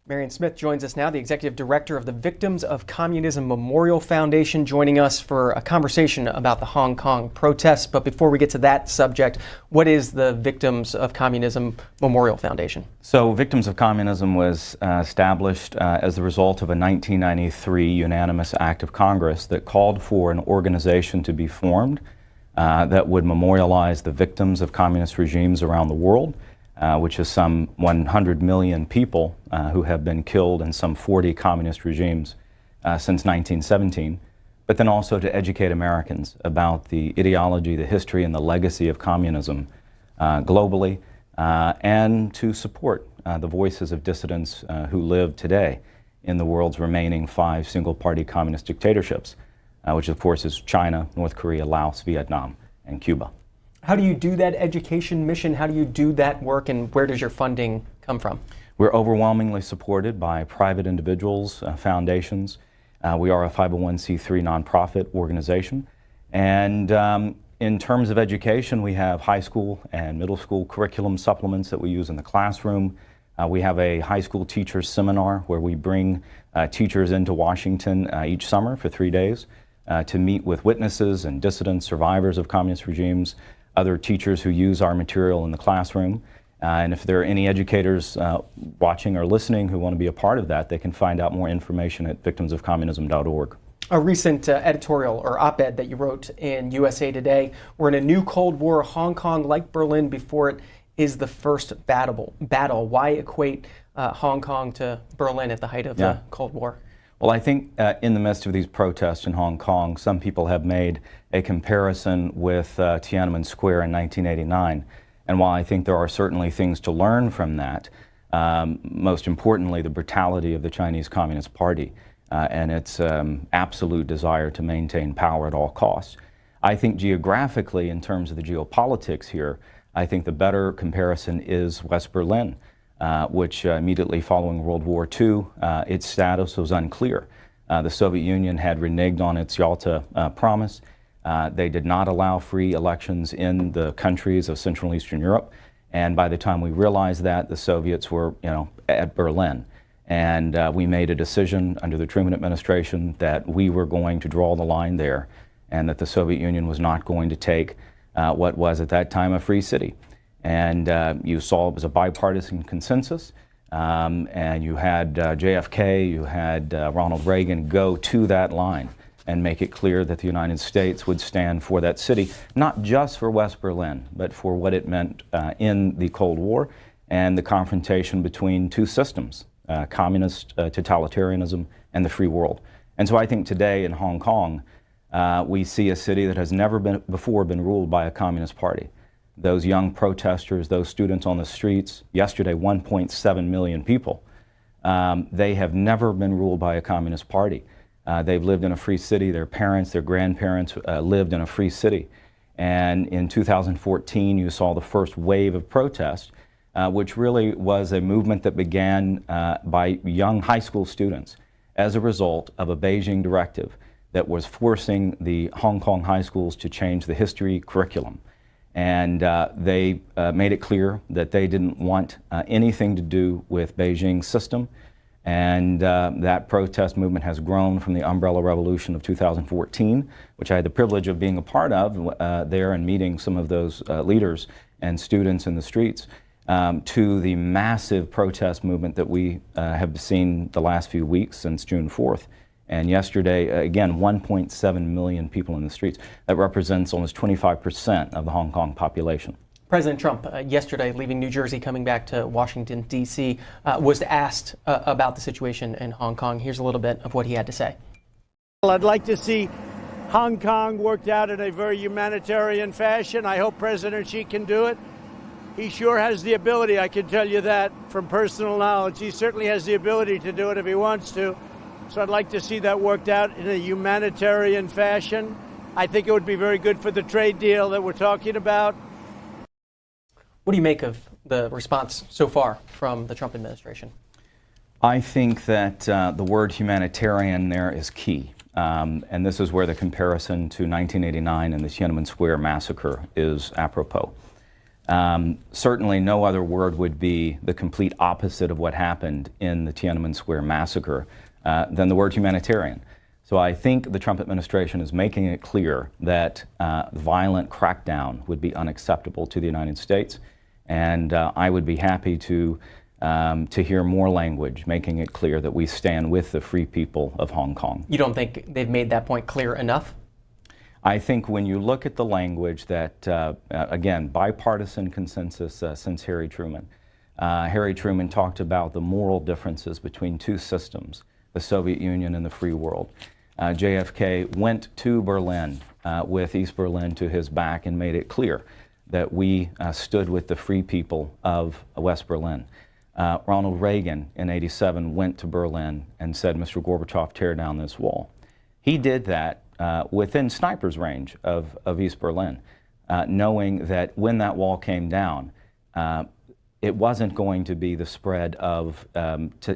Marion Smith joins us now, the Executive Director of the Victims of Communism Memorial Foundation, joining us for a conversation about the Hong Kong protests. But before we get to that subject, what is the Victims of Communism Memorial Foundation? So Victims of Communism was established as the result of a 1993 unanimous act of Congress that called for an organization to be formed that would memorialize the victims of communist regimes around the world. Which is some 100 million people who have been killed in some 40 communist regimes since 1917, but then also to educate Americans about the ideology, the history, and the legacy of communism globally, and to support the voices of dissidents who live today in the world's remaining 5 single-party communist dictatorships, which of course is China, North Korea, Laos, Vietnam, and Cuba. How do you do that education mission? How do you do that work, and where does your funding come from? We're overwhelmingly supported by private individuals, foundations. We are a 501c3 nonprofit organization. And in terms of education, we have high school and middle school curriculum supplements that we use in the classroom. We have a high school teachers seminar where we bring teachers into Washington each summer for 3 days to meet with witnesses and dissidents, survivors of communist regimes, other teachers who use our material in the classroom. And if there are any educators watching or listening who want to be a part of that, they can find out more information at victimsofcommunism.org. A recent editorial or op-ed that you wrote in USA Today, we're in a new Cold War. Hong Kong, like Berlin before it, is the first battle. Why equate Hong Kong to Berlin at the height of the Cold War? Well, I think in the midst of these protests in Hong Kong, some people have made a comparison with Tiananmen Square in 1989. And while I think there are certainly things to learn from that, most importantly, the brutality of the Chinese Communist Party and its absolute desire to maintain power at all costs. I think geographically, in terms of the geopolitics here, I think the better comparison is West Berlin. Which immediately following World War II, its status was unclear. The Soviet Union had reneged on its Yalta promise. They did not allow free elections in the countries of Central and Eastern Europe. And by the time we realized that, the Soviets were, at Berlin. And we made a decision under the Truman administration that we were going to draw the line there, and that the Soviet Union was not going to take what was at that time a free city. And you saw it was a bipartisan consensus, and you had JFK, you had Ronald Reagan go to that line and make it clear that the United States would stand for that city, not just for West Berlin, but for what it meant in the Cold War and the confrontation between two systems, communist totalitarianism and the free world. And so I think today in Hong Kong, we see a city that has never before been ruled by a communist party. Those young protesters, those students on the streets, yesterday 1.7 million people, they have never been ruled by a communist party. They've lived in a free city. Their parents, their grandparents lived in a free city. And in 2014, you saw the first wave of protest, which really was a movement that began by young high school students as a result of a Beijing directive that was forcing the Hong Kong high schools to change the history curriculum. And they made it clear that they didn't want anything to do with Beijing's system. And that protest movement has grown from the umbrella revolution of 2014, which I had the privilege of being a part of there and meeting some of those leaders and students in the streets, to the massive protest movement that we have seen the last few weeks since June 4th. And yesterday, again, 1.7 million people in the streets. That represents almost 25% of the Hong Kong population. President Trump, yesterday, leaving New Jersey, coming back to Washington, D.C., was asked about the situation in Hong Kong. Here's a little bit of what he had to say. Well, I'd like to see Hong Kong worked out in a very humanitarian fashion. I hope President Xi can do it. He sure has the ability, I can tell you that from personal knowledge. He certainly has the ability to do it if he wants to. So I'd like to see that worked out in a humanitarian fashion. I think it would be very good for the trade deal that we're talking about. What do you make of the response so far from the Trump administration? I think that the word humanitarian there is key. And this is where the comparison to 1989 and the Tiananmen Square massacre is apropos. Certainly no other word would be the complete opposite of what happened in the Tiananmen Square massacre than the word humanitarian. So I think the Trump administration is making it clear that violent crackdown would be unacceptable to the United States, and I would be happy to hear more language making it clear that we stand with the free people of Hong Kong. You don't think they've made that point clear enough? I think when you look at the language that, again, bipartisan consensus since Harry Truman. Harry Truman talked about the moral differences between two systems, the Soviet Union and the free world. JFK went to Berlin with East Berlin to his back and made it clear that we stood with the free people of West Berlin. Ronald Reagan in '87 went to Berlin and said, Mr. Gorbachev, tear down this wall. He did that within sniper's range of East Berlin, knowing that when that wall came down, it wasn't going to be the spread of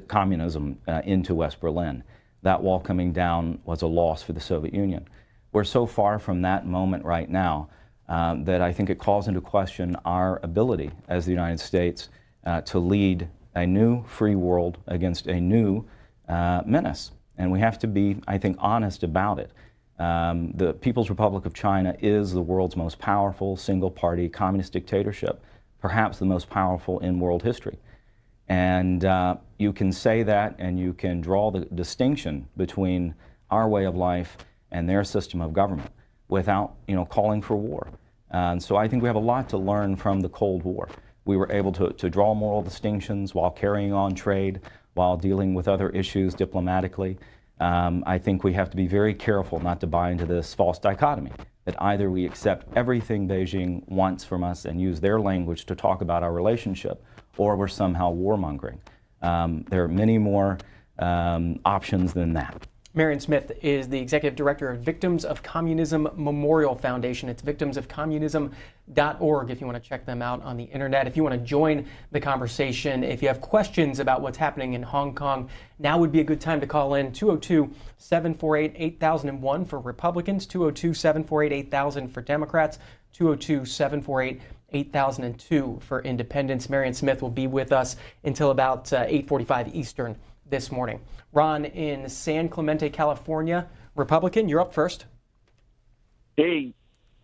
communism into West Berlin. That wall coming down was a loss for the Soviet Union. We're so far from that moment right now that I think it calls into question our ability as the United States to lead a new free world against a new menace. And we have to be, I think, honest about it. The People's Republic of China is the world's most powerful single-party communist dictatorship, perhaps the most powerful in world history. And you can say that and you can draw the distinction between our way of life and their system of government without, calling for war. And so I think we have a lot to learn from the Cold War. We were able to draw moral distinctions while carrying on trade, while dealing with other issues diplomatically. I think we have to be very careful not to buy into this false dichotomy, that either we accept everything Beijing wants from us and use their language to talk about our relationship, or we're somehow warmongering. There are many more options than that. Marion Smith is the executive director of Victims of Communism Memorial Foundation. It's victimsofcommunism.org if you want to check them out on the internet. If you want to join the conversation, if you have questions about what's happening in Hong Kong, now would be a good time to call in 202-748-8001 for Republicans, 202-748-8000 for Democrats, 202-748-8002 for Independents. Marion Smith will be with us until about 8:45 Eastern this morning. Ron in San Clemente, California, Republican, you're up first. Hey,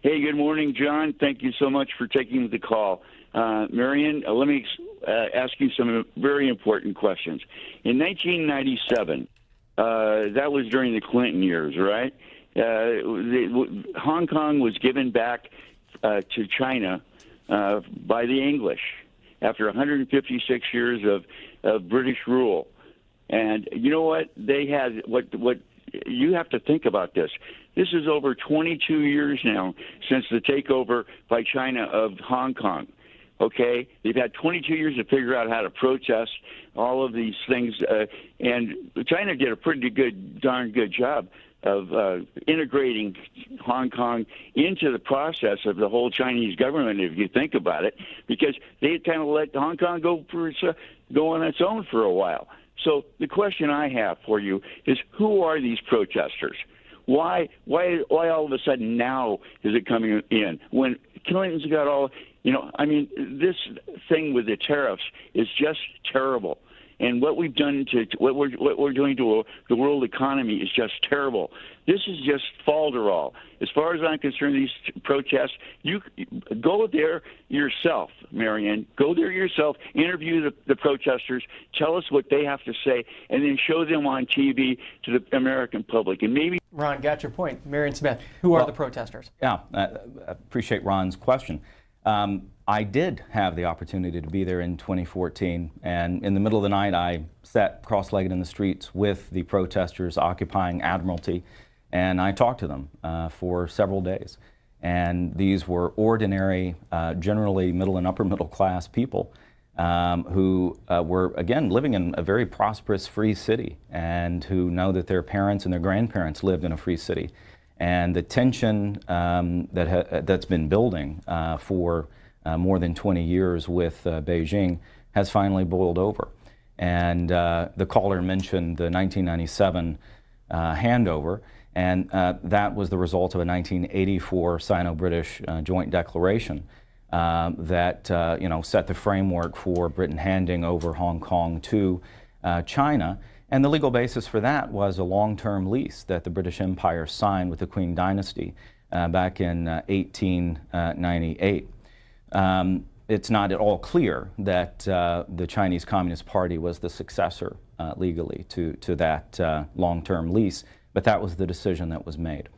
good morning, John. Thank you so much for taking the call. Marion, let me ask you some very important questions. In 1997, that was during the Clinton years, right? Hong Kong was given back to China by the English after 156 years of British rule. And you know what? They had what you have to think about this. This is over 22 years now since the takeover by China of Hong Kong. Okay? They've had 22 years to figure out how to protest all of these things. And China did a pretty darn good job of integrating Hong Kong into the process of the whole Chinese government, if you think about it, because they kind of let Hong Kong go on its own for a while. So the question I have for you is, who are these protesters? Why all of a sudden now is it coming in? When Clinton's got all, this thing with the tariffs is just terrible. And what we've done what we're doing to the world economy is just terrible. This is just falderall. As far as I'm concerned, these protests, you go there yourself, Marion. Go there yourself, interview the protesters, tell us what they have to say, and then show them on TV to the American public. And maybe Ron, got your point. Marion Smith, who are the protesters? Yeah, I appreciate Ron's question. I did have the opportunity to be there in 2014, and in the middle of the night I sat cross-legged in the streets with the protesters occupying Admiralty, and I talked to them for several days. And these were ordinary, generally middle and upper middle class people who were, again, living in a very prosperous free city, and who know that their parents and their grandparents lived in a free city. And the tension that's been building for more than 20 years with Beijing has finally boiled over. And the caller mentioned the 1997 handover, and that was the result of a 1984 Sino-British joint declaration. that set the framework for Britain handing over Hong Kong to China. And the legal basis for that was a long-term lease that the British Empire signed with the Qing dynasty back in 1898. It's not at all clear that the Chinese Communist Party was the successor legally to that long-term lease, but that was the decision that was made.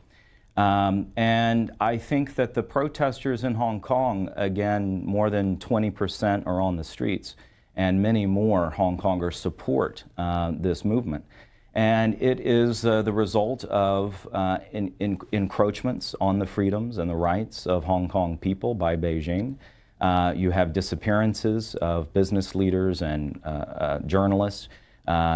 And I think that the protesters in Hong Kong, again, more than 20% are on the streets, and many more Hong Kongers support this movement. And it is the result of encroachments on the freedoms and the rights of Hong Kong people by Beijing. You have disappearances of business leaders and journalists.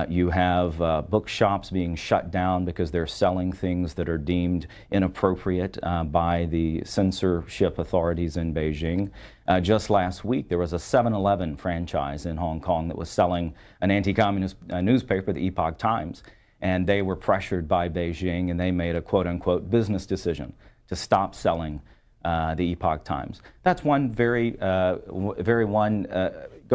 You have bookshops being shut down because they're selling things that are deemed inappropriate by the censorship authorities in Beijing. Just last week, there was a 7-Eleven franchise in Hong Kong that was selling an anti-communist newspaper, the Epoch Times, and they were pressured by Beijing, and they made a quote-unquote business decision to stop selling the Epoch Times. That's one go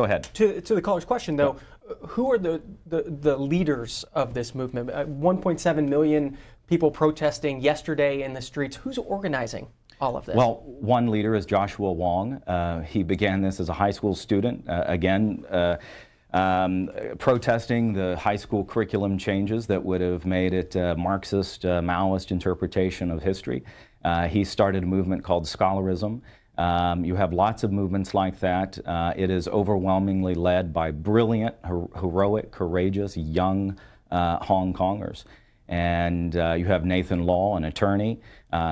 ahead. To the caller's question, though, who are the leaders of this movement? 1.7 million people protesting yesterday in the streets. Who's organizing all of this? Well, one leader is Joshua Wong. He began this as a high school student, protesting the high school curriculum changes that would have made it a Marxist, Maoist interpretation of history. He started a movement called Scholarism. You have lots of movements like that. It is overwhelmingly led by brilliant, heroic, courageous, young Hong Kongers. And you have Nathan Law, an attorney,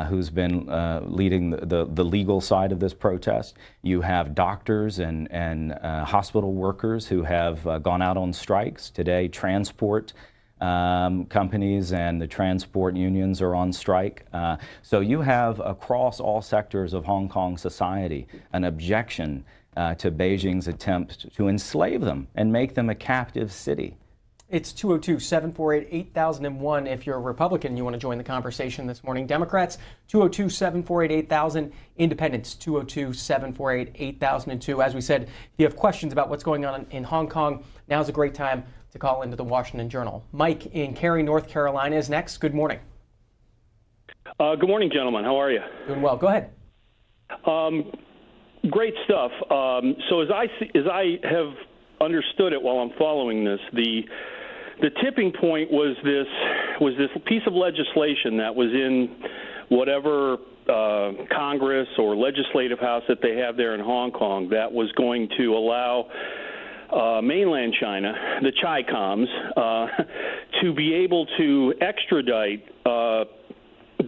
who's been leading the legal side of this protest. You have doctors and hospital workers who have gone out on strikes. Today, transport companies and the transport unions are on strike. So you have across all sectors of Hong Kong society an objection to Beijing's attempt to enslave them and make them a captive city. It's 202-748-8001 if you're a Republican and you want to join the conversation this morning. Democrats, 202-748-8000. Independents, 202-748-8002. As we said, if you have questions about what's going on in Hong Kong, now's a great time to call into the Washington Journal. Mike in Cary, North Carolina is next. Good morning. Good morning, gentlemen. How are you? Doing well. Go ahead. Great stuff. So as I have understood it while I'm following this, the tipping point was this piece of legislation that was in whatever Congress or legislative house that they have there in Hong Kong that was going to allow mainland China, the Chi-Coms, to be able to extradite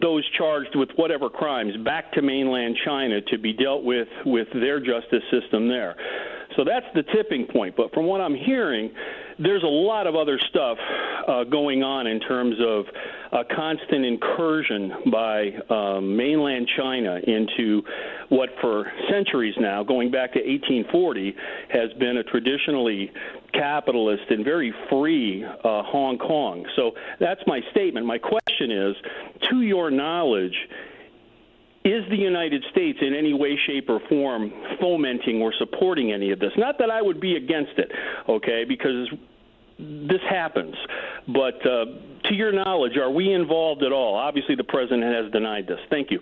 those charged with whatever crimes back to mainland China to be dealt with their justice system there. So that's the tipping point. But from what I'm hearing, there's a lot of other stuff going on in terms of a constant incursion by mainland China into what for centuries now, going back to 1840, has been a traditionally capitalist and very free Hong Kong. So that's my statement. My question is, to your knowledge, is the United States in any way, shape, or form fomenting or supporting any of this? Not that I would be against it, okay, because this happens. But to your knowledge, are we involved at all? Obviously, the president has denied this. Thank you.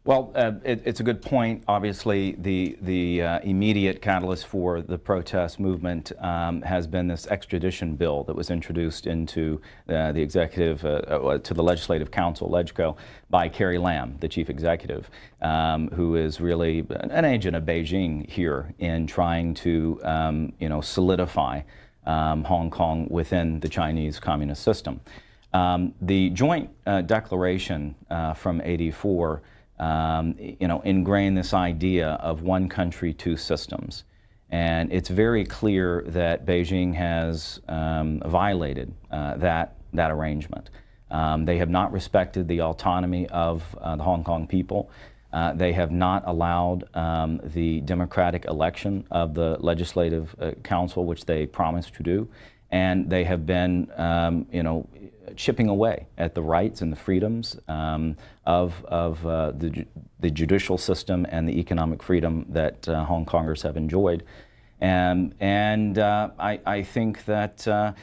Well, it's a good point. Obviously, the immediate catalyst for the protest movement has been this extradition bill that was introduced into the executive, to the Legislative Council, LegCo, by Carrie Lam, the chief executive, who is really an agent of Beijing here in trying to, solidify Hong Kong within the Chinese communist system. The joint declaration from '84 ingrain this idea of one country, two systems. And it's very clear that Beijing has violated that arrangement. They have not respected the autonomy of the Hong Kong people. They have not allowed the democratic election of the Legislative Council, which they promised to do. and they have been, chipping away at the rights and the freedoms of the judicial system and the economic freedom that Hong Kongers have enjoyed. I think that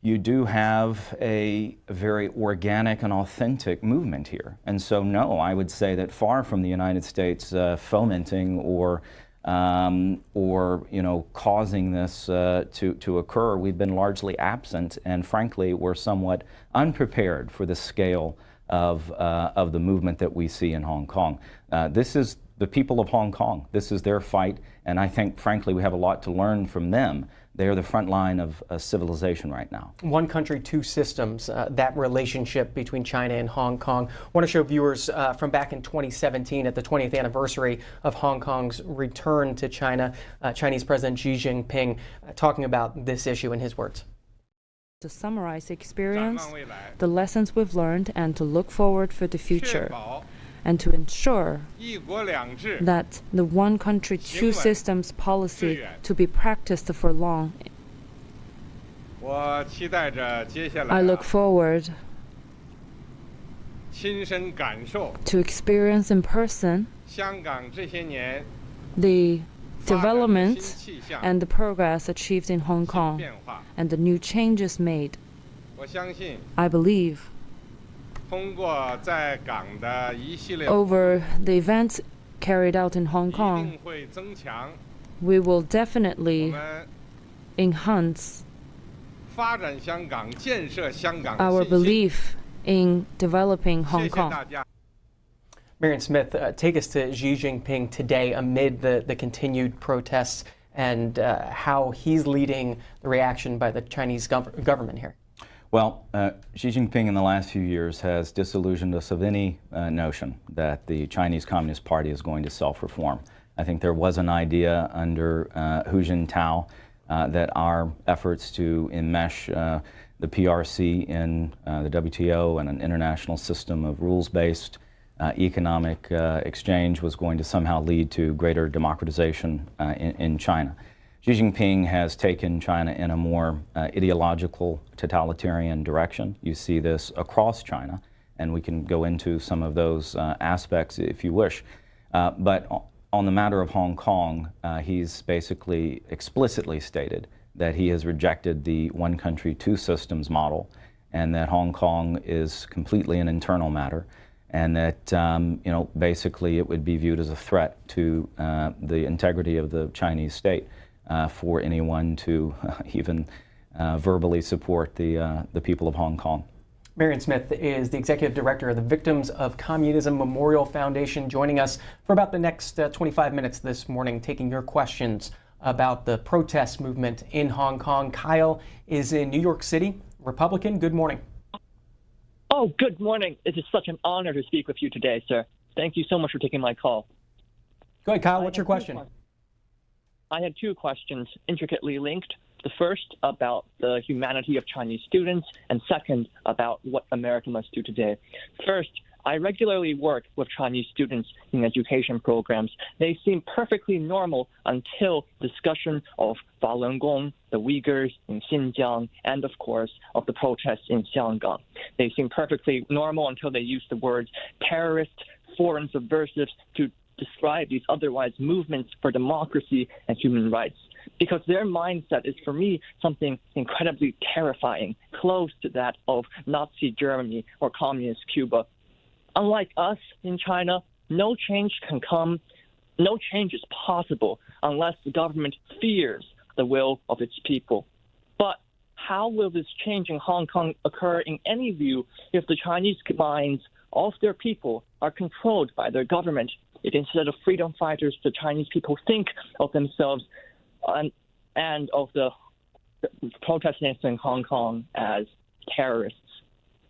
you do have a very organic and authentic movement here. And so, no, I would say that far from the United States fomenting or causing this to occur, we've been largely absent, and frankly, we're somewhat unprepared for the scale of the movement that we see in Hong Kong. This is the people of Hong Kong. This is their fight, and I think, frankly, we have a lot to learn from them. They are the front line of civilization right now. One country, two systems, that relationship between China and Hong Kong. I want to show viewers from back in 2017 at the 20th anniversary of Hong Kong's return to China, Chinese President Xi Jinping talking about this issue in his words. To summarize the experience, the lessons we've learned, and to look forward for the future, and to ensure that the one country, two systems policy to be practiced for long. I look forward to experience in person the development and the progress achieved in Hong Kong and the new changes made. I believe over the events carried out in Hong Kong, we will definitely enhance our belief in developing Hong Kong. Marion Smith, take us to Xi Jinping today amid the continued protests and how he's leading the reaction by the Chinese government here. Well, Xi Jinping in the last few years has disillusioned us of any notion that the Chinese Communist Party is going to self-reform. I think there was an idea under Hu Jintao that our efforts to enmesh the PRC in the WTO and an international system of rules-based economic exchange was going to somehow lead to greater democratization in China. Xi Jinping has taken China in a more ideological, totalitarian direction. You see this across China, and we can go into some of those aspects if you wish. But on the matter of Hong Kong, he's basically explicitly stated that he has rejected the one country, two systems model, and that Hong Kong is completely an internal matter, and that basically it would be viewed as a threat to the integrity of the Chinese state. For anyone to even verbally support the people of Hong Kong. Marion Smith is the Executive Director of the Victims of Communism Memorial Foundation, joining us for about the next 25 minutes this morning, taking your questions about the protest movement in Hong Kong. Kyle is in New York City, Republican. Good morning. Oh, good morning. It is such an honor to speak with you today, sir. Thank you so much for taking my call. Go ahead, Kyle. What's your question? I had two questions intricately linked. The first about the humanity of Chinese students, and second about what America must do today. First, I regularly work with Chinese students in education programs. They seem perfectly normal until discussion of Falun Gong, the Uyghurs in Xinjiang, and of course of the protests in Xianggang. They seem perfectly normal until they use the words terrorist, foreign subversives to describe these otherwise movements for democracy and human rights, because their mindset is, for me, something incredibly terrifying, close to that of Nazi Germany or communist Cuba. Unlike us in China, no change can come, no change is possible unless the government fears the will of its people. But how will this change in Hong Kong occur in any view if the Chinese minds of their people are controlled by their government? If instead of freedom fighters, the Chinese people think of themselves and of the protesters in Hong Kong as terrorists.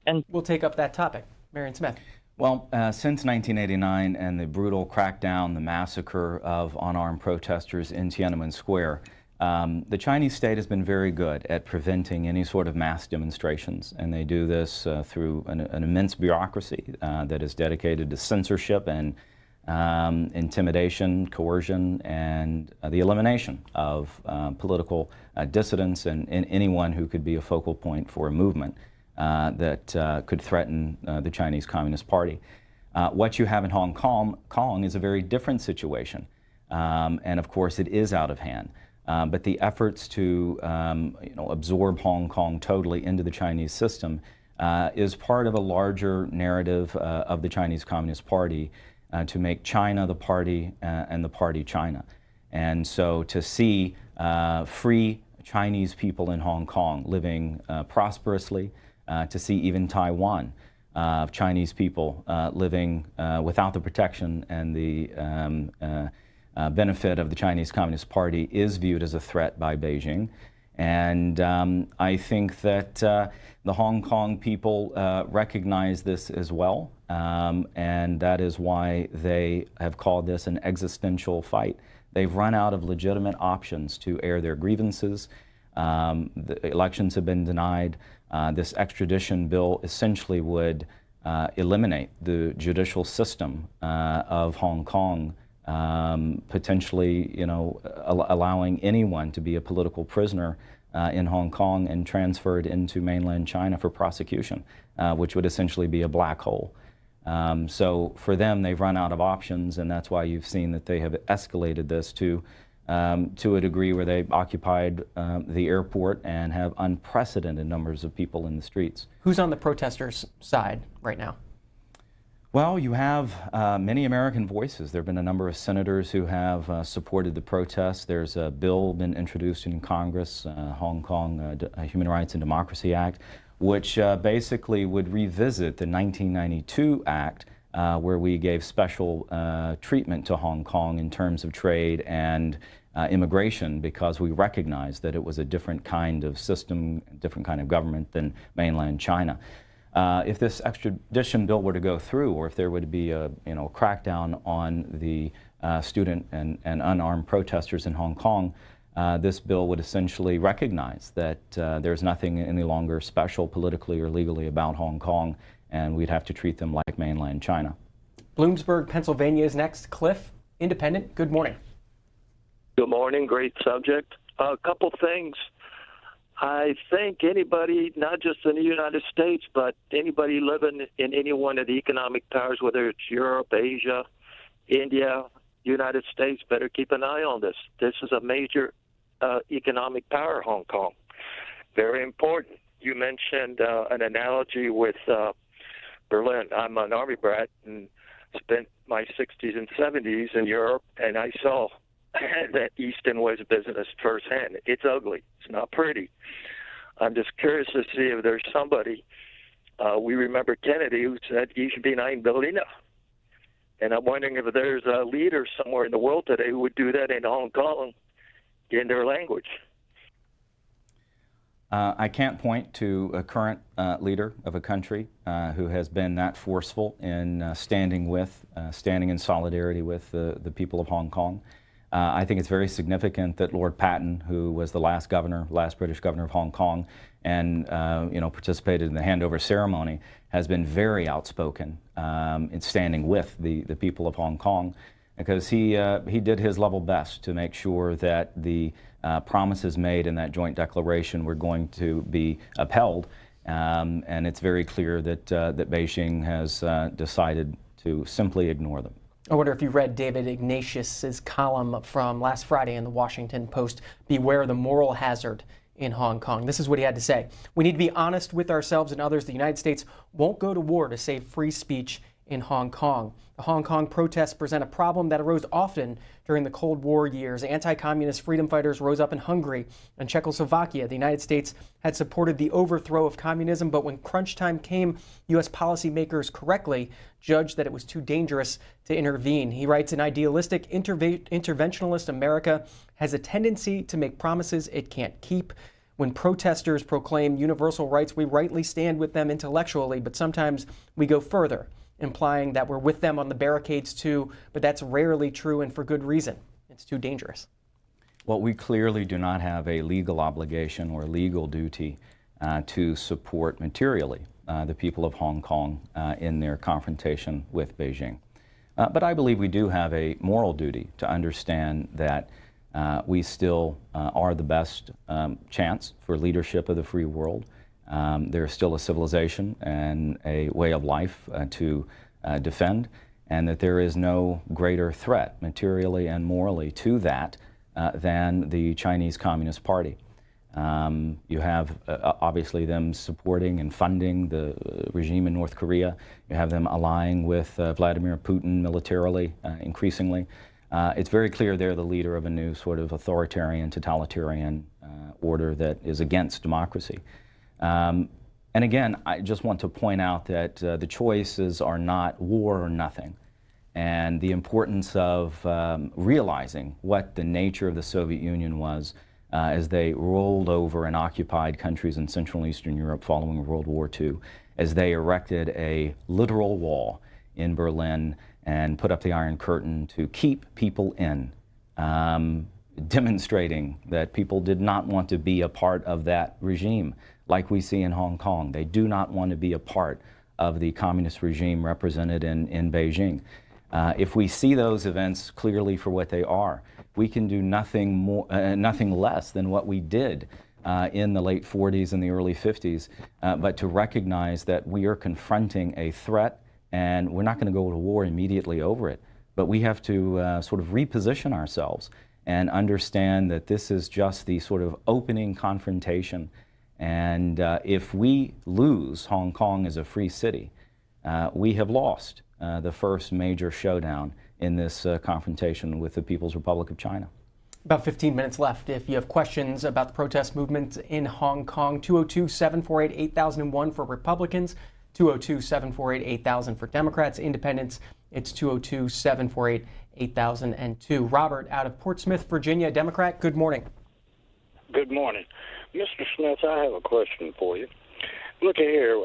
And we'll take up that topic. Marion Smith. Well, since 1989 and the brutal crackdown, the massacre of unarmed protesters in Tiananmen Square, the Chinese state has been very good at preventing any sort of mass demonstrations, and they do this through an immense bureaucracy that is dedicated to censorship and intimidation, coercion, and the elimination of political dissidents and anyone who could be a focal point for a movement that could threaten the Chinese Communist Party. What you have in Hong Kong is a very different situation, and of course it is out of hand. But the efforts to absorb Hong Kong totally into the Chinese system is part of a larger narrative of the Chinese Communist Party to make China the party and the party China. And so to see free Chinese people in Hong Kong living prosperously, to see even Taiwan of Chinese people living without the protection and the benefit of the Chinese Communist Party is viewed as a threat by Beijing. And I think that the Hong Kong people recognize this as well, and that is why they have called this an existential fight. They've run out of legitimate options to air their grievances. The elections have been denied. This extradition bill essentially would eliminate the judicial system of Hong Kong, potentially, allowing anyone to be a political prisoner in Hong Kong and transferred into mainland China for prosecution, which would essentially be a black hole. So for them, they've run out of options, and that's why you've seen that they have escalated this to a degree where they've occupied the airport and have unprecedented numbers of people in the streets. Who's on the protesters' side right now? Well, you have many American voices. There have been a number of senators who have supported the protests. There's a bill been introduced in Congress, Hong Kong Human Rights and Democracy Act, which basically would revisit the 1992 Act, where we gave special treatment to Hong Kong in terms of trade and immigration, because we recognized that it was a different kind of system, different kind of government than mainland China. If this extradition bill were to go through, or if there would be a crackdown on the student and unarmed protesters in Hong Kong, this bill would essentially recognize that there's nothing any longer special politically or legally about Hong Kong, and we'd have to treat them like mainland China. Bloomsburg, Pennsylvania is next. Cliff, Independent, good morning. Good morning. Great subject. A couple things. I think anybody, not just in the United States, but anybody living in any one of the economic powers, whether it's Europe, Asia, India, United States, better keep an eye on this. This is a major economic power, Hong Kong. Very important. You mentioned an analogy with Berlin. I'm an Army brat and spent my 60s and 70s in Europe, and I saw that East and West business firsthand. It's ugly. It's not pretty. I'm just curious to see if there's somebody, we remember Kennedy, who said, "You should be in Berlin." And I'm wondering if there's a leader somewhere in the world today who would do that in Hong Kong in their language. I can't point to a current leader of a country who has been that forceful in standing in solidarity with the people of Hong Kong. I think it's very significant that Lord Patten, who was the last British governor of Hong Kong, and participated in the handover ceremony, has been very outspoken in standing with the people of Hong Kong, because he did his level best to make sure that the promises made in that joint declaration were going to be upheld, and it's very clear that Beijing has decided to simply ignore them. I wonder if you read David Ignatius's column from last Friday in the Washington Post, "Beware the Moral Hazard in Hong Kong." This is what he had to say. "We need to be honest with ourselves and others. The United States won't go to war to save free speech in Hong Kong. The Hong Kong protests present a problem that arose often during the Cold War years. Anti-communist freedom fighters rose up in Hungary and Czechoslovakia. The United States had supported the overthrow of communism, but when crunch time came, U.S. policymakers correctly judged that it was too dangerous to intervene." He writes, "An idealistic interventionist America has a tendency to make promises it can't keep. When protesters proclaim universal rights, we rightly stand with them intellectually, but sometimes we go further, implying that we're with them on the barricades too, but that's rarely true, and for good reason. It's too dangerous." Well, we clearly do not have a legal obligation or legal duty to support materially the people of Hong Kong in their confrontation with Beijing. But I believe we do have a moral duty to understand that we still are the best chance for leadership of the free world. There's still a civilization and a way of life to defend, and that there is no greater threat materially and morally to that than the Chinese Communist Party. You have obviously them supporting and funding the regime in North Korea. You have them allying with Vladimir Putin militarily increasingly. It's very clear they're the leader of a new sort of authoritarian, totalitarian order that is against democracy. And again, I just want to point out that the choices are not war or nothing. And the importance of realizing what the nature of the Soviet Union was as they rolled over and occupied countries in Central and Eastern Europe following World War II, as they erected a literal wall in Berlin and put up the Iron Curtain to keep people in, demonstrating that people did not want to be a part of that regime, like we see in Hong Kong. They do not want to be a part of the communist regime represented in Beijing. If we see those events clearly for what they are, we can do nothing more, nothing less than what we did in the late 40s and the early 50s, but to recognize that we are confronting a threat, and we're not going to go to war immediately over it, but we have to sort of reposition ourselves and understand that this is just the sort of opening confrontation. And if we lose Hong Kong as a free city, we have lost the first major showdown in this confrontation with the People's Republic of China. About 15 minutes left. If you have questions about the protest movement in Hong Kong, 202-748-8001 for Republicans, 202-748-8000 for Democrats. Independents, it's 202-748-8002. Robert out of Portsmouth, Virginia, Democrat. Good morning. Good morning. Mr. Smith, I have a question for you. Look at here.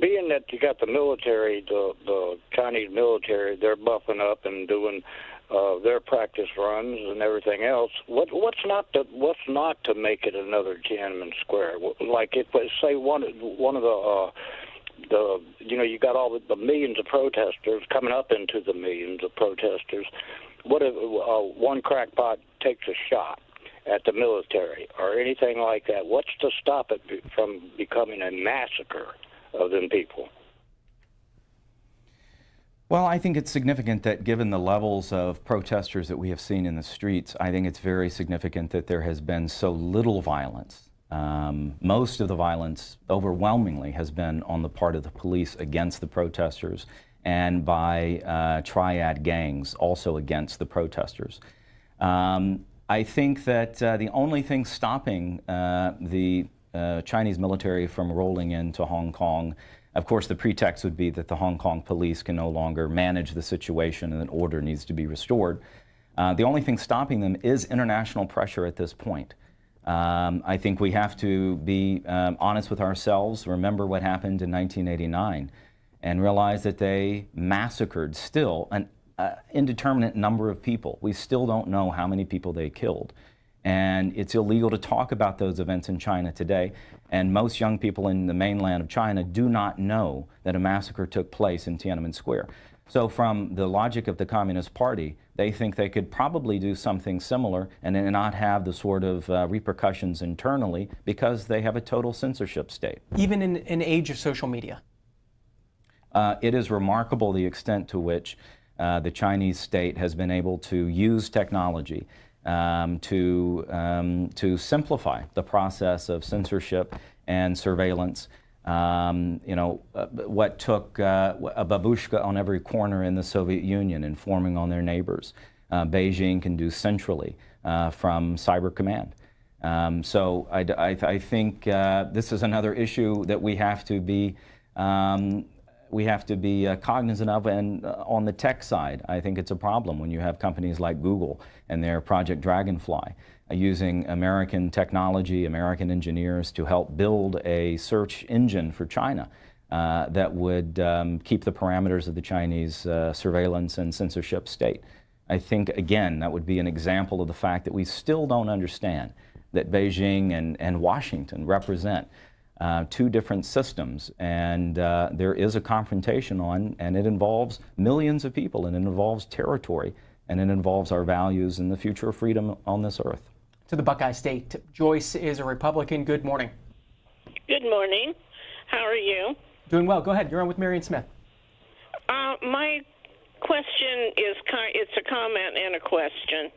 Being that you got the military, the Chinese military, they're buffing up and doing their practice runs and everything else. What's not to make it another Tiananmen Square? Like if say one of the you got all the millions of protesters coming up into the millions of protesters. What if one crackpot takes a shot at the military or anything like that? What's to stop it from becoming a massacre of them people? Well, I think it's significant that given the levels of protesters that we have seen in the streets, I think it's very significant that there has been so little violence. Most of the violence overwhelmingly has been on the part of the police against the protesters and by triad gangs also against the protesters. I think that the only thing stopping the Chinese military from rolling into Hong Kong, of course the pretext would be that the Hong Kong police can no longer manage the situation and that order needs to be restored. The only thing stopping them is international pressure at this point. I think we have to be honest with ourselves, remember what happened in 1989, and realize that they massacred still an indeterminate number of people. We still don't know how many people they killed. And it's illegal to talk about those events in China today. And most young people in the mainland of China do not know that a massacre took place in Tiananmen Square. So from the logic of the Communist Party, they think they could probably do something similar and then not have the sort of repercussions internally because they have a total censorship state. Even in an age of social media? It is remarkable the extent to which the Chinese state has been able to use technology to simplify the process of censorship and surveillance. What took a babushka on every corner in the Soviet Union informing on their neighbors, Beijing can do centrally from Cyber Command. So I think this is another issue that we have to be cognizant of, and on the tech side, I think it's a problem when you have companies like Google and their Project Dragonfly using American technology, American engineers to help build a search engine for China that would keep the parameters of the Chinese surveillance and censorship state. I think, again, that would be an example of the fact that we still don't understand that Beijing and Washington represent two different systems, and there is a confrontation on, and it involves millions of people, and it involves territory, and it involves our values and the future of freedom on this earth. To the Buckeye State, Joyce is a Republican. Good morning. Good morning. How are you? Doing well. Go ahead. You're on with Marion Smith. My question is, it's a comment and a question.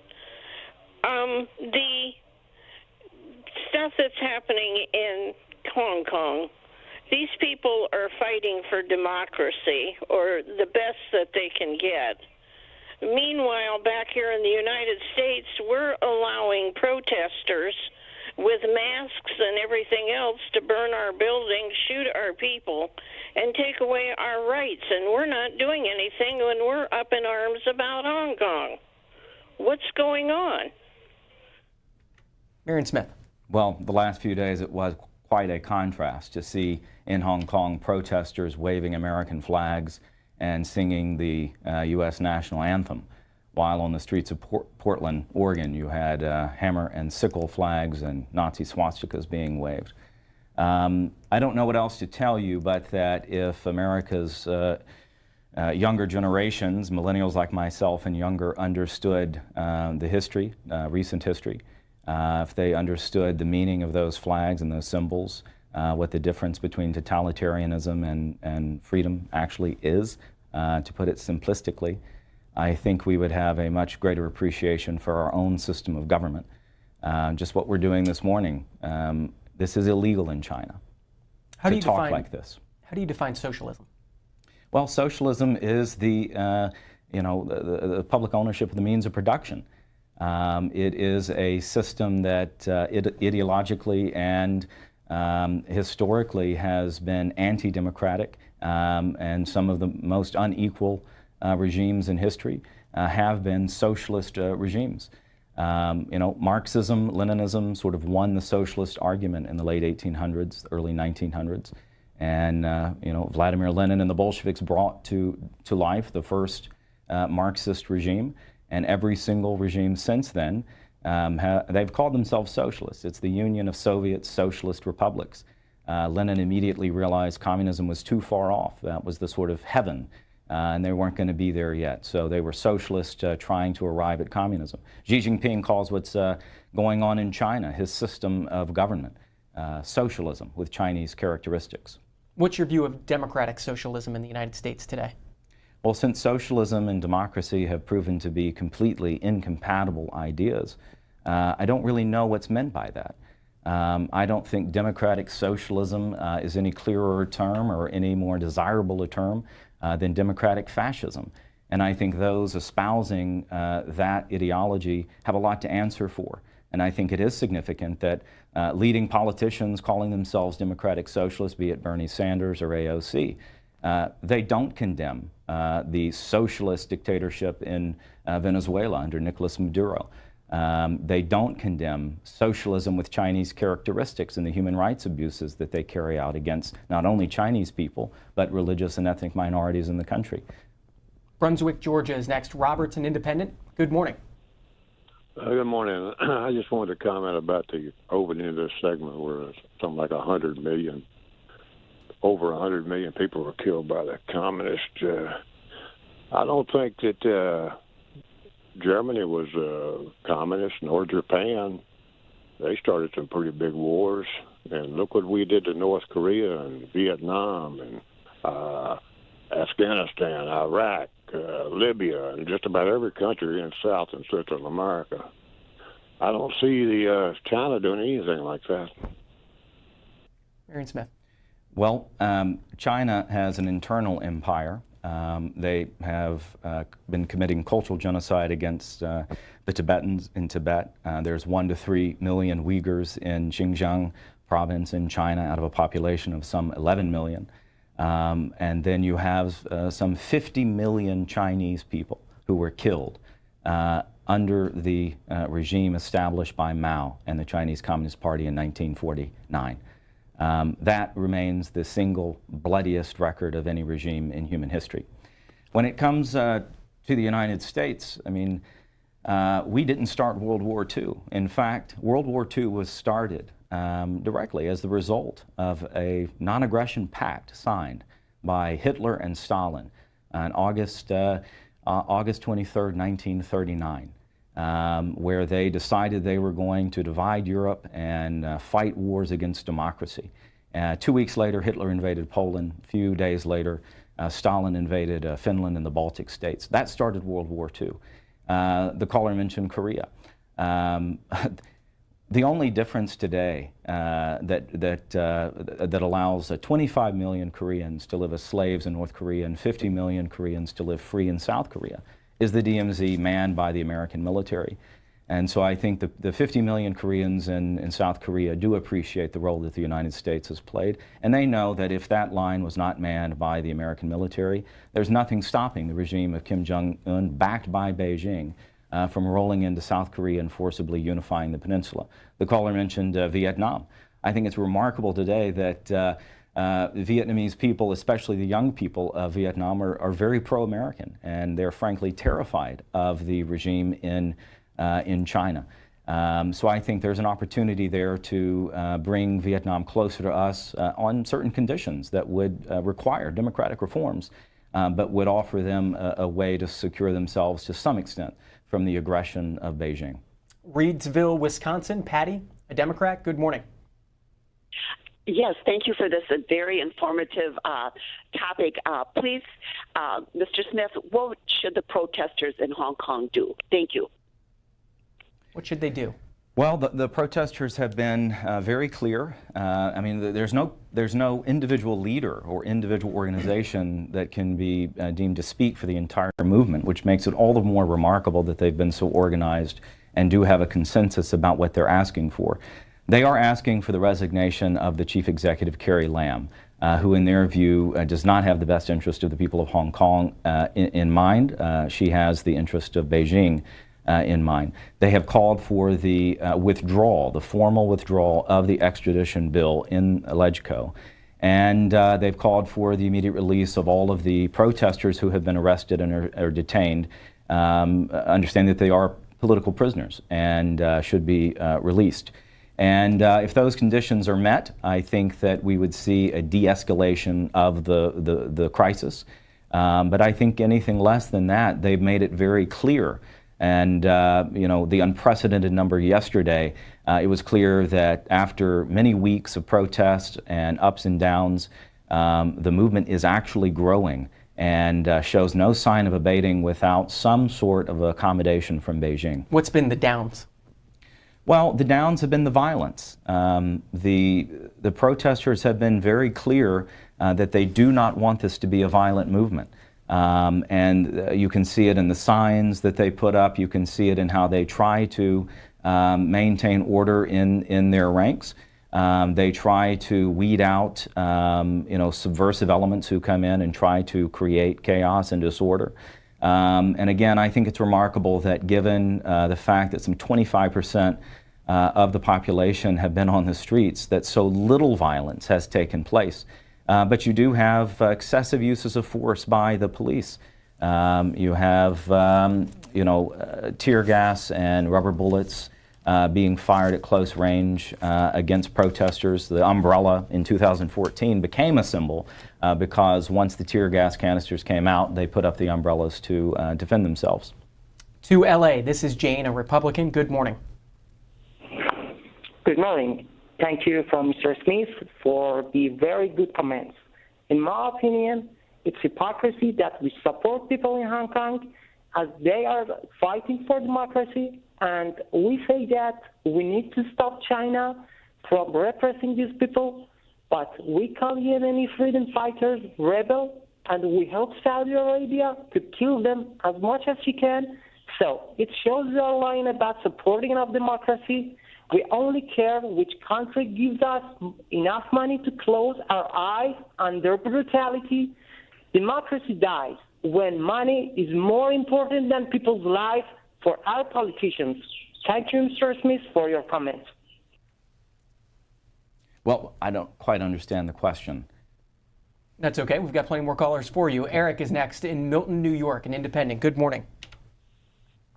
The stuff that's happening in Hong Kong, these people are fighting for democracy, or the best that they can get. Meanwhile, back here in the United States, we're allowing protesters with masks and everything else to burn our buildings, shoot our people, and take away our rights. And we're not doing anything when we're up in arms about Hong Kong. What's going on? Marion Smith. Well, the last few days it was quite a contrast to see in Hong Kong protesters waving American flags and singing the U.S. national anthem, while on the streets of Portland, Oregon, you had hammer and sickle flags and Nazi swastikas being waved. I don't know what else to tell you, but that if America's younger generations, millennials like myself and younger, understood the history, recent history, if they understood the meaning of those flags and those symbols, what the difference between totalitarianism and freedom actually is, to put it simplistically, I think we would have a much greater appreciation for our own system of government. Just what we're doing this morning, this is illegal in China. How do you talk define, like this? How do you define socialism? Well, socialism is the the public ownership of the means of production. It is a system that ideologically and historically has been anti-democratic, and some of the most unequal regimes in history have been socialist regimes. Marxism, Leninism sort of won the socialist argument in the late 1800s, early 1900s, and Vladimir Lenin and the Bolsheviks brought to life the first Marxist regime, and every single regime since then, they've called themselves socialists. It's the Union of Soviet Socialist Republics. Lenin immediately realized communism was too far off. That was the sort of heaven, and they weren't going to be there yet. So they were socialists trying to arrive at communism. Xi Jinping calls what's going on in China his system of government, socialism with Chinese characteristics. What's your view of democratic socialism in the United States today? Well, since socialism and democracy have proven to be completely incompatible ideas, I don't really know what's meant by that. I don't think democratic socialism is any clearer a term or any more desirable a term than democratic fascism. And I think those espousing that ideology have a lot to answer for. And I think it is significant that leading politicians calling themselves democratic socialists, be it Bernie Sanders or AOC, they don't condemn the socialist dictatorship in Venezuela under Nicolas Maduro. They don't condemn socialism with Chinese characteristics and the human rights abuses that they carry out against not only Chinese people, but religious and ethnic minorities in the country. Brunswick, Georgia is next. Robert's an independent. Good morning. Good morning. I just wanted to comment about the opening of this segment where something like 100 million, over 100 million people were killed by the communists. I don't think that Germany was communist, nor Japan. They started some pretty big wars. And look what we did to North Korea and Vietnam and Afghanistan, Iraq, Libya, and just about every country in South and Central America. I don't see China doing anything like that. Marion Smith. Well, China has an internal empire. They have been committing cultural genocide against the Tibetans in Tibet. There's 1 to 3 million Uyghurs in Xinjiang province in China out of a population of some 11 million. And then you have some 50 million Chinese people who were killed under the regime established by Mao and the Chinese Communist Party in 1949. That remains the single bloodiest record of any regime in human history. When it comes to the United States, I mean, we didn't start World War II. In fact, World War II was started directly as the result of a non-aggression pact signed by Hitler and Stalin on August 23rd, 1939, where they decided they were going to divide Europe and fight wars against democracy. 2 weeks later, Hitler invaded Poland. A few days later, Stalin invaded Finland and the Baltic states. That started World War II. The caller mentioned Korea. The only difference today that allows 25 million Koreans to live as slaves in North Korea and 50 million Koreans to live free in South Korea is the DMZ manned by the American military. And so I think the 50 million Koreans in South Korea do appreciate the role that the United States has played. And they know that if that line was not manned by the American military, there's nothing stopping the regime of Kim Jong-un, backed by Beijing, from rolling into South Korea and forcibly unifying the peninsula. The caller mentioned Vietnam. I think it's remarkable today that Vietnamese people, especially the young people of Vietnam, are very pro-American, and they're frankly terrified of the regime in China. So I think there's an opportunity there to bring Vietnam closer to us on certain conditions that would require democratic reforms, but would offer them a way to secure themselves to some extent from the aggression of Beijing. Reedsville, Wisconsin. Patty, a Democrat, good morning. Yes, thank you for this very informative topic. Please, Mr. Smith, what should the protesters in Hong Kong do? Thank you. What should they do? Well, the protesters have been very clear. I mean, there's no individual leader or individual organization that can be deemed to speak for the entire movement, which makes it all the more remarkable that they've been so organized and do have a consensus about what they're asking for. They are asking for the resignation of the chief executive, Carrie Lam, who in their view does not have the best interest of the people of Hong Kong in mind. She has the interest of Beijing in mind. They have called for the withdrawal, the formal withdrawal of the extradition bill in LegCo. And they've called for the immediate release of all of the protesters who have been arrested and are detained, understanding that they are political prisoners and should be released. And if those conditions are met, I think that we would see a de-escalation of the crisis. But I think anything less than that, they've made it very clear. And, you know, the unprecedented number yesterday, it was clear that after many weeks of protests and ups and downs, the movement is actually growing and shows no sign of abating without some sort of accommodation from Beijing. What's been the downs? Well, the downs have been the violence. The protesters have been very clear that they do not want this to be a violent movement. And you can see it in the signs that they put up. You can see it in how they try to maintain order in their ranks. They try to weed out, you know, subversive elements who come in and try to create chaos and disorder. And again, I think it's remarkable that given the fact that some 25% of the population have been on the streets, that so little violence has taken place. But you do have excessive uses of force by the police. You have, you know, tear gas and rubber bullets being fired at close range against protesters. The umbrella in 2014 became a symbol because once the tear gas canisters came out, they put up the umbrellas to defend themselves. To LA, this is Jane, a Republican. Good morning. Good morning. Thank you from Mr. Smith for the very good comments. In my opinion, it's hypocrisy that we support people in Hong Kong as they are fighting for democracy, and we say that we need to stop China from repressing these people, but we call Yemeni freedom fighters rebel, and we help Saudi Arabia to kill them as much as she can. So it shows our line about supporting of democracy. We only care which country gives us enough money to close our eyes on their brutality. Democracy dies when money is more important than people's lives for our politicians. Thank you, Mr. Smith, for your comments. Well, I don't quite understand the question. That's okay. We've got plenty more callers for you. Eric is next in Milton, New York, an independent. Good morning.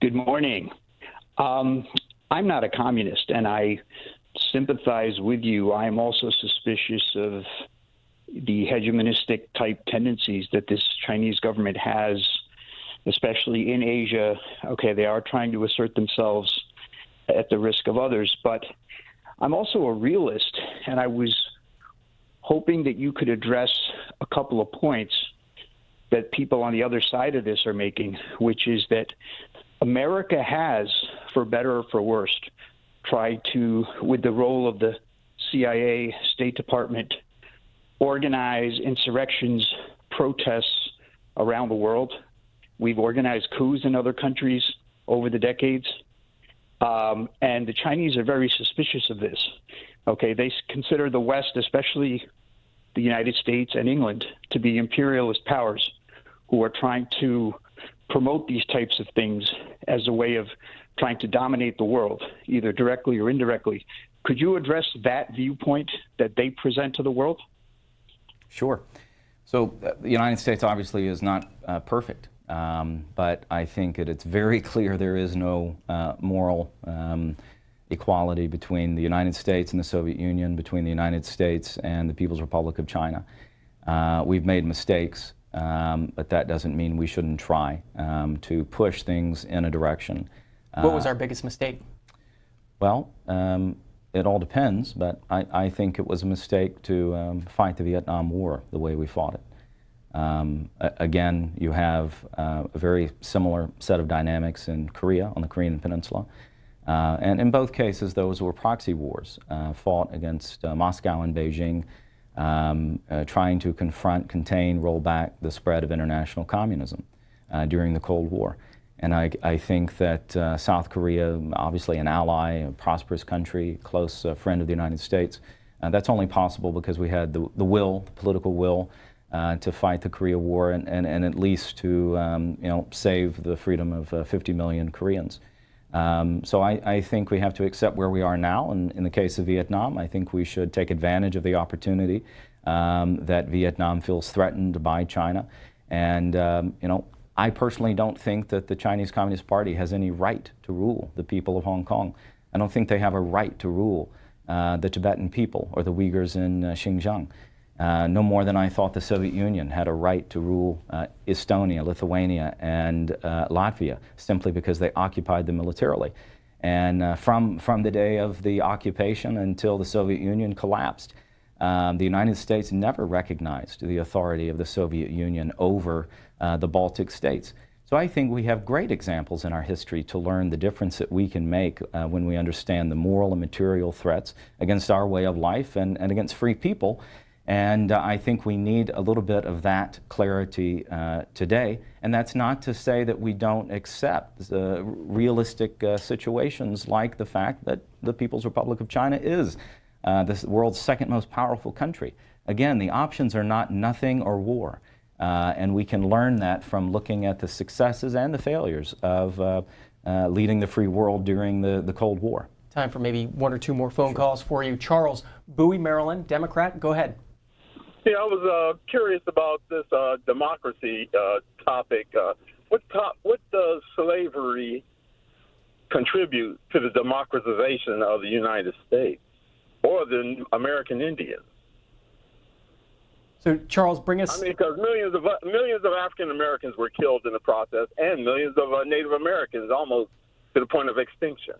Good morning. I'm not a communist, and I sympathize with you. I am also suspicious of the hegemonistic type tendencies that this Chinese government has, especially in Asia. Okay, they are trying to assert themselves at the risk of others, but I'm also a realist, and I was hoping that you could address a couple of points that people on the other side of this are making, which is that America has, for better or for worse, tried to, with the role of the CIA, State Department, organize insurrections, protests around the world. We've organized coups in other countries over the decades. And the Chinese are very suspicious of this. Okay, they consider the West, especially the United States and England, to be imperialist powers who are trying to promote these types of things as a way of trying to dominate the world, either directly or indirectly. Could you address that viewpoint that they present to the world? Sure. So the United States obviously is not perfect, but I think it's very clear there is no moral equality between the United States and the Soviet Union, between the United States and the People's Republic of China. We've made mistakes, but that doesn't mean we shouldn't try to push things in a direction. What was our biggest mistake? Well, it all depends, but I think it was a mistake to fight the Vietnam War the way we fought it. Again, you have a very similar set of dynamics in Korea, on the Korean Peninsula. And in both cases, those were proxy wars, fought against Moscow and Beijing, trying to confront, contain, roll back the spread of international communism during the Cold War. And I think that South Korea, obviously an ally, a prosperous country, close friend of the United States, that's only possible because we had the will, political will, to fight the Korea War and at least to save the freedom of 50 million Koreans. So I think we have to accept where we are now. And in the case of Vietnam, I think we should take advantage of the opportunity that Vietnam feels threatened by China. And I personally don't think that the Chinese Communist Party has any right to rule the people of Hong Kong. I don't think they have a right to rule the Tibetan people or the Uyghurs in Xinjiang. No more than I thought the Soviet Union had a right to rule Estonia, Lithuania, and Latvia, simply because they occupied them militarily. And from the day of the occupation until the Soviet Union collapsed, the United States never recognized the authority of the Soviet Union over the Baltic states. So I think we have great examples in our history to learn the difference that we can make when we understand the moral and material threats against our way of life and against free people. And I think we need a little bit of that clarity today. And that's not to say that we don't accept the realistic situations like the fact that the People's Republic of China is the world's second most powerful country. Again, the options are not nothing or war. And we can learn that from looking at the successes and the failures of leading the free world during the Cold War. Time for maybe one or two more phone calls for you. Charles, Bowie, Maryland, Democrat, go ahead. Yeah, I was curious about this democracy topic. What does slavery contribute to the democratization of the United States or the American Indians? So, Charles, bring us... I mean, because millions of African Americans were killed in the process, and millions of Native Americans almost to the point of extinction.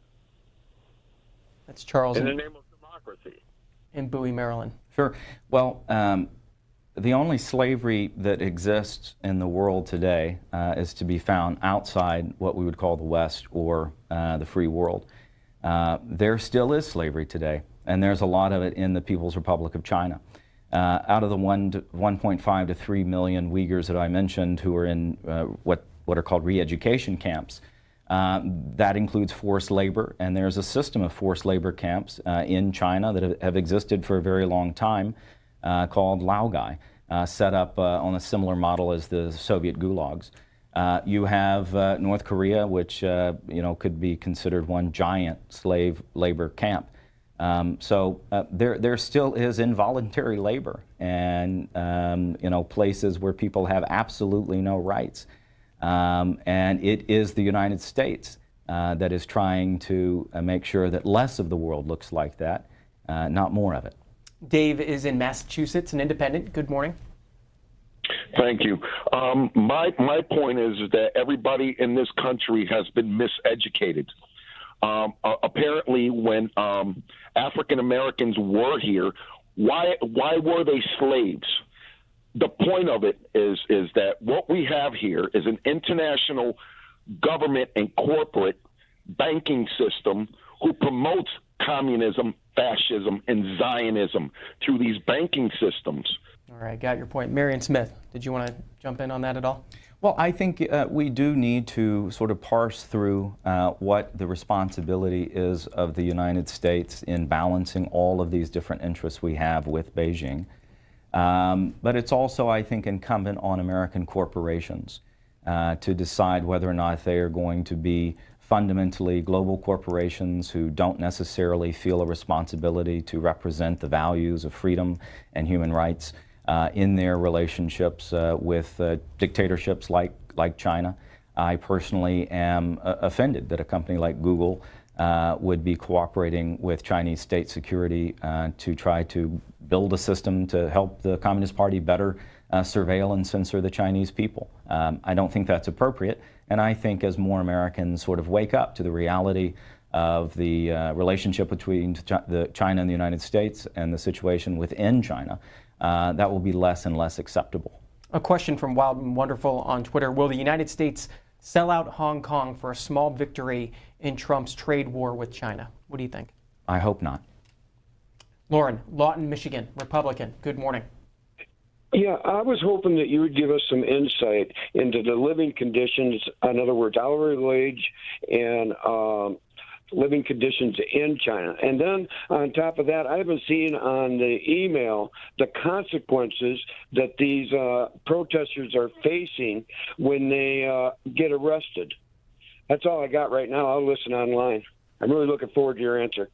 That's Charles. In the name of democracy. In Bowie, Maryland. Sure. Well, the only slavery that exists in the world today is to be found outside what we would call the West or the free world. There still is slavery today, and there's a lot of it in the People's Republic of China. Out of the 1.5 to 3 million Uyghurs that I mentioned who are in what are called re-education camps, that includes forced labor, and there's a system of forced labor camps in China that have existed for a very long time called Laogai, set up on a similar model as the Soviet gulags. You have North Korea, which could be considered one giant slave labor camp. So there still is involuntary labor and places where people have absolutely no rights. And it is the United States that is trying to make sure that less of the world looks like that. not more of it. Dave is in Massachusetts, an independent. Good morning. Thank you. My point is that everybody in this country has been miseducated. Apparently, when African Americans were here, why were they slaves? The point of it is that what we have here is an international government and corporate banking system who promotes communism, fascism, and Zionism through these banking systems. All right, got your point. Marion Smith, did you want to jump in on that at all? Well, I think we do need to sort of parse through what the responsibility is of the United States in balancing all of these different interests we have with Beijing. But it's also, I think, incumbent on American corporations to decide whether or not they are going to be fundamentally global corporations who don't necessarily feel a responsibility to represent the values of freedom and human rights in their relationships with dictatorships like China. I personally am offended that a company like Google would be cooperating with Chinese state security to try to build a system to help the Communist Party better surveil and censor the Chinese people. I don't think that's appropriate, and I think as more Americans sort of wake up to the reality of the relationship between China and the United States and the situation within China, that will be less and less acceptable. A question from Wild and Wonderful on Twitter. Will the United States sell out Hong Kong for a small victory in Trump's trade war with China? What do you think? I hope not. Lauren, Lawton, Michigan, Republican. Good morning. Yeah, I was hoping that you would give us some insight into the living conditions, in other words, hourly wage and living conditions in China. And then on top of that, I haven't seen on the email the consequences that these protesters are facing when they get arrested. That's all I got right now. I'll listen online. I'm really looking forward to your answer.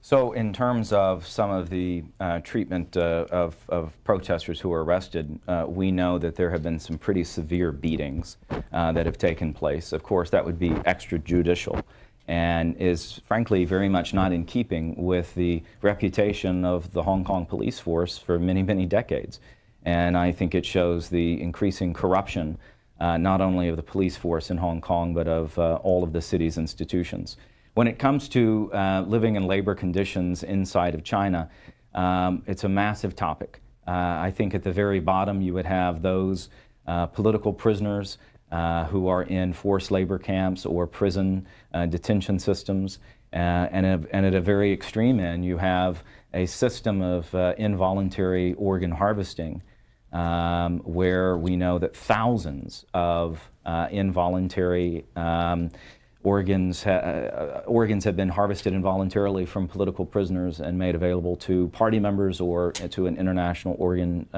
So in terms of some of the treatment of protesters who were arrested, we know that there have been some pretty severe beatings that have taken place. Of course, that would be extrajudicial and is frankly very much not in keeping with the reputation of the Hong Kong police force for many, many decades. And I think it shows the increasing corruption not only of the police force in Hong Kong, but of all of the city's institutions. When it comes to living and labor conditions inside of China, it's a massive topic. I think at the very bottom you would have those political prisoners who are in forced labor camps or prison detention systems. And at a very extreme end, you have a system of involuntary organ harvesting where we know that thousands of involuntary organs have been harvested involuntarily from political prisoners and made available to party members or to an international organ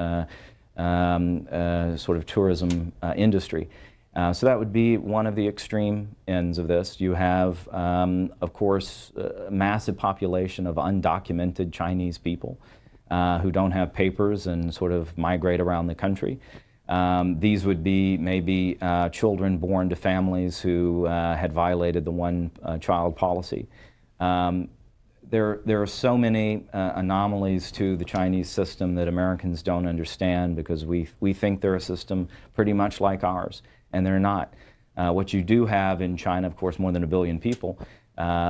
sort of tourism industry. So that would be one of the extreme ends of this. You have, of course, a massive population of undocumented Chinese people who don't have papers and sort of migrate around the country. These would be maybe children born to families who had violated the one-child policy. There are so many anomalies to the Chinese system that Americans don't understand because we think they're a system pretty much like ours, and they're not. What you do have in China, of course, more than 1 billion people,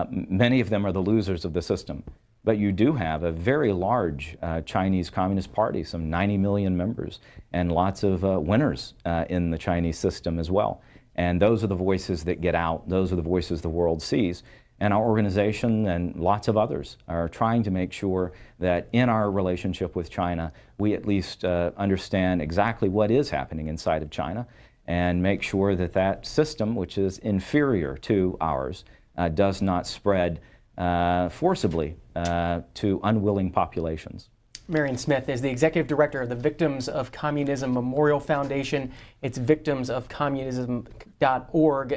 many of them are the losers of the system. But you do have a very large Chinese Communist Party, some 90 million members, and lots of winners in the Chinese system as well. And those are the voices that get out. Those are the voices the world sees. And our organization and lots of others are trying to make sure that in our relationship with China, we at least understand exactly what is happening inside of China and make sure that that system, which is inferior to ours, does not spread forcibly to unwilling populations. Marion Smith is the executive director of the Victims of Communism Memorial Foundation. It's victimsofcommunism.org.